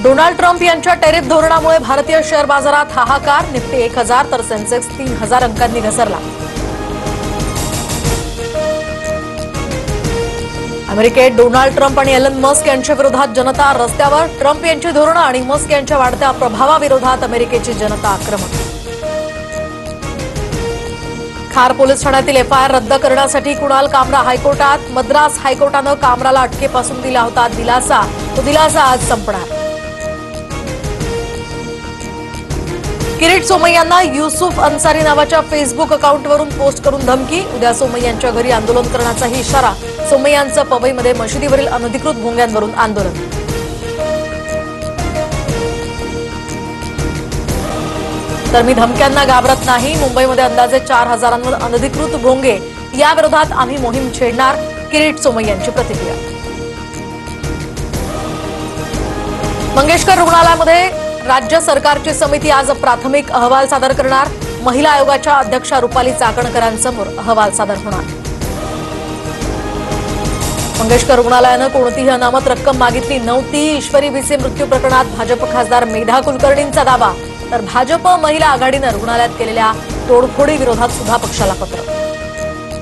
Donald Trump यांच्या tariff धोरणामुळे भारतीय शेअर बाजारात हाहाकार. निफ्टी 1000 तर सेन्सेक्स 3000 अंकांनी घसरला. अमेरिकेत डोनाल्ड ट्रम्प आणि एलन मस्क यांच्या विरोधात जनता रस्त्यावर. ट्रम्प यांची धोरणं आणि मस्क यांच्या वाढत्या प्रभावाविरोधात अमेरिकेची जनता आक्रमक. खार पोलीस ठाण्यातील एफआयआर रद्द करण्यासाठी कुणाल कामरा हायकोर्टात. मद्रास हायकोर्टानं कामराला अटकेपासून दिला होता दिलासा. तो दिलासा आज संपणार. किरीट सोमय्यांना युसुफ अन्सारी नावाच्या फेसबुक अकाउंटवरून पोस्ट करून धमकी. उद्या सोमय्यांच्या घरी आंदोलन करण्याचाही इशारा. सोमय्यांचं पवईमध्ये मशिदीवरील अनधिकृत भोंग्यांवरून आंदोलन. तर मी धमक्यांना घाबरत नाही. मुंबईमध्ये अंदाजे 4000 अनधिकृत भोंगे. याविरोधात आम्ही मोहीम छेडणार. किरीट सोमय्यांची प्रतिक्रिया. मंगेशकर रुग्णालयामध्ये राज्य सरकारची समिती आज प्राथमिक अहवाल सादर करणार. महिला आयोगाच्या अध्यक्षा रुपाली चाकणकरांसमोर अहवाल सादर होणार. मंगेशकर रुग्णालयानं कोणतीही अनामत रक्कम मागितली नव्हती. ईश्वरी भिसे मृत्यू प्रकरणात भाजप खासदार मेधा कुलकर्णींचा दावा. तर भाजप महिला आघाडीनं रुग्णालयात केलेल्या तोडफोडी विरोधात सुद्धा पक्षाला पत्र.